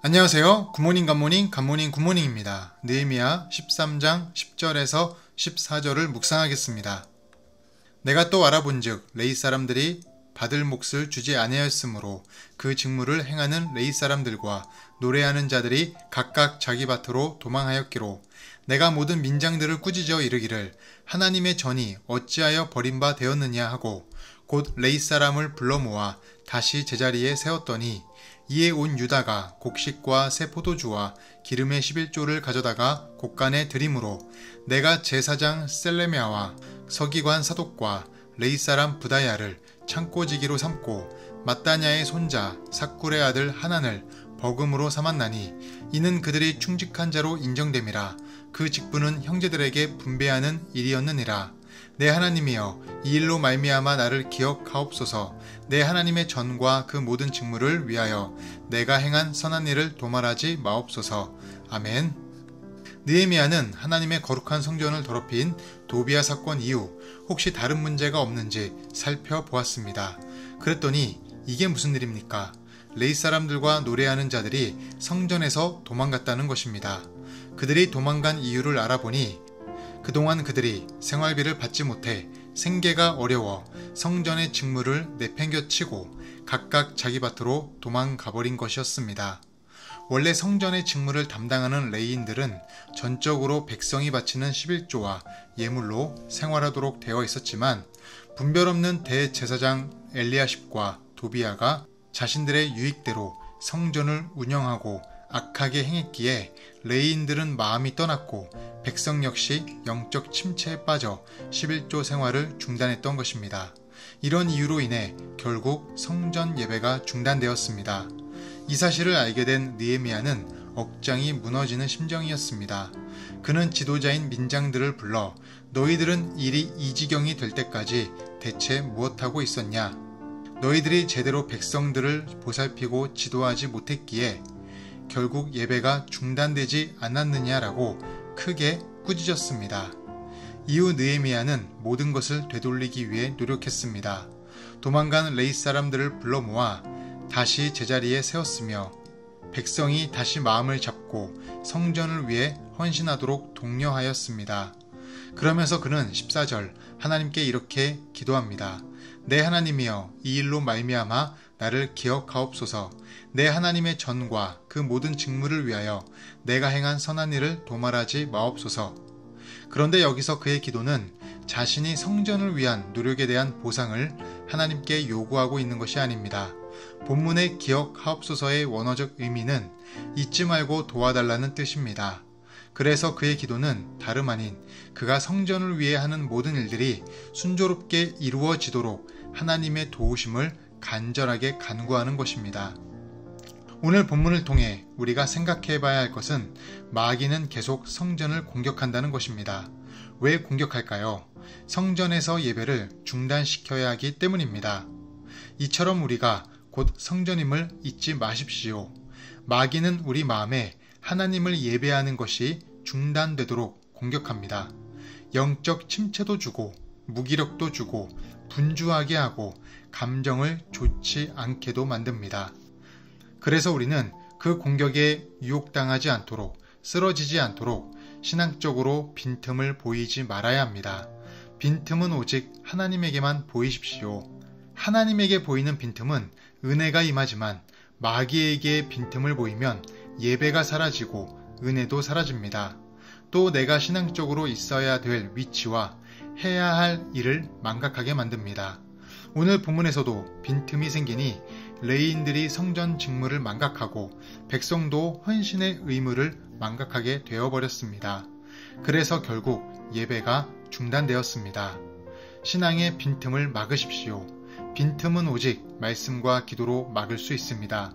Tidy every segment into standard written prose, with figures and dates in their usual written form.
안녕하세요. 굿모닝 굿모닝 굿모닝 굿모닝입니다. 느헤미야 13장 10절에서 14절을 묵상하겠습니다. 내가 또 알아본즉 레위 사람들이 받을 몫을 주지 아니하였으므로 그 직무를 행하는 레위 사람들과 노래하는 자들이 각각 자기 밭으로 도망하였기로 내가 모든 민장들을 꾸짖어 이르기를 하나님의 전이 어찌하여 버림바 되었느냐 하고 곧 레위 사람을 불러 모아 다시 제자리에 세웠더니 이에 온 유다가 곡식과 새 포도주와 기름의 11조를 가져다가 곡간에 드림으로 내가 제사장 셀레미야와 서기관 사독과 레위 사람 부다야를 창고지기로 삼고 mat단야의 손자 삭굴의 아들 하난을 버금으로 삼았나니 이는 그들이 충직한 자로 인정됨이라. 그 직분은 형제들에게 분배하는 일이었느니라. 내 하나님이여, 이 일로 말미암아 나를 기억하옵소서. 내 하나님의 전과 그 모든 직무를 위하여 내가 행한 선한 일을 도말하지 마옵소서. 아멘. 느헤미야는 하나님의 거룩한 성전을 더럽힌 도비야 사건 이후 혹시 다른 문제가 없는지 살펴보았습니다. 그랬더니 이게 무슨 일입니까? 레위 사람들과 노래하는 자들이 성전에서 도망갔다는 것입니다. 그들이 도망간 이유를 알아보니 그동안 그들이 생활비를 받지 못해 생계가 어려워 성전의 직무를 내팽겨치고 각각 자기 밭으로 도망가버린 것이었습니다. 원래 성전의 직무를 담당하는 레위인들은 전적으로 백성이 바치는 11조와 예물로 생활하도록 되어 있었지만 분별 없는 대제사장 엘리야십과 도비야가 자신들의 유익대로 성전을 운영하고 악하게 행했기에 레위인들은 마음이 떠났고 백성 역시 영적 침체에 빠져 11조 생활을 중단했던 것입니다. 이런 이유로 인해 결국 성전 예배가 중단되었습니다. 이 사실을 알게 된 느헤미야는 억장이 무너지는 심정이었습니다. 그는 지도자인 민장들을 불러 너희들은 일이 이 지경이 될 때까지 대체 무엇하고 있었냐? 너희들이 제대로 백성들을 보살피고 지도하지 못했기에 결국 예배가 중단되지 않았느냐라고 크게 꾸짖었습니다. 이후 느헤미야는 모든 것을 되돌리기 위해 노력했습니다. 도망간 레위 사람들을 불러 모아 다시 제자리에 세웠으며 백성이 다시 마음을 잡고 성전을 위해 헌신하도록 독려하였습니다. 그러면서 그는 14절 하나님께 이렇게 기도합니다. 내 하나님이여, 이 일로 말미암아 나를 기억하옵소서. 내 하나님의 전과 그 모든 직무를 위하여 내가 행한 선한 일을 도말하지 마옵소서. 그런데 여기서 그의 기도는 자신이 성전을 위한 노력에 대한 보상을 하나님께 요구하고 있는 것이 아닙니다. 본문의 기억하옵소서의 원어적 의미는 잊지 말고 도와달라는 뜻입니다. 그래서 그의 기도는 다름 아닌 그가 성전을 위해 하는 모든 일들이 순조롭게 이루어지도록 하나님의 도우심을 간절하게 간구하는 것입니다. 오늘 본문을 통해 우리가 생각해 봐야 할 것은 마귀는 계속 성전을 공격한다는 것입니다. 왜 공격할까요? 성전에서 예배를 중단시켜야 하기 때문입니다. 이처럼 우리가 곧 성전임을 잊지 마십시오. 마귀는 우리 마음에 하나님을 예배하는 것이 중단되도록 공격합니다. 영적 침체도 주고 무기력도 주고 분주하게 하고 감정을 좋지 않게도 만듭니다. 그래서 우리는 그 공격에 유혹당하지 않도록, 쓰러지지 않도록 신앙적으로 빈틈을 보이지 말아야 합니다. 빈틈은 오직 하나님에게만 보이십시오. 하나님에게 보이는 빈틈은 은혜가 임하지만 마귀에게 빈틈을 보이면 예배가 사라지고 은혜도 사라집니다. 또 내가 신앙적으로 있어야 될 위치와 해야 할 일을 망각하게 만듭니다. 오늘 본문에서도 빈틈이 생기니 레위인들이 성전 직무를 망각하고 백성도 헌신의 의무를 망각하게 되어버렸습니다. 그래서 결국 예배가 중단되었습니다. 신앙의 빈틈을 막으십시오. 빈틈은 오직 말씀과 기도로 막을 수 있습니다.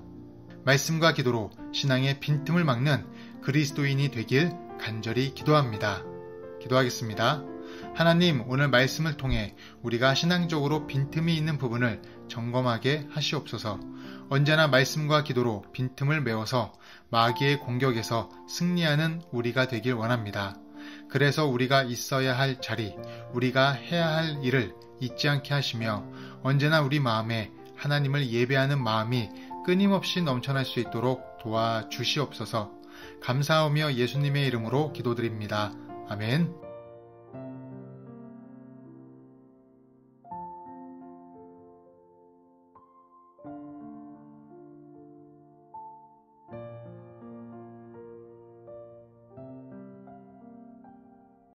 말씀과 기도로 신앙의 빈틈을 막는 그리스도인이 되길 간절히 기도합니다. 기도하겠습니다. 하나님, 오늘 말씀을 통해 우리가 신앙적으로 빈틈이 있는 부분을 점검하게 하시옵소서. 언제나 말씀과 기도로 빈틈을 메워서 마귀의 공격에서 승리하는 우리가 되길 원합니다. 그래서 우리가 있어야 할 자리, 우리가 해야 할 일을 잊지 않게 하시며 언제나 우리 마음에 하나님을 예배하는 마음이 끊임없이 넘쳐날 수 있도록 도와주시옵소서. 감사하며 예수님의 이름으로 기도드립니다. 아멘.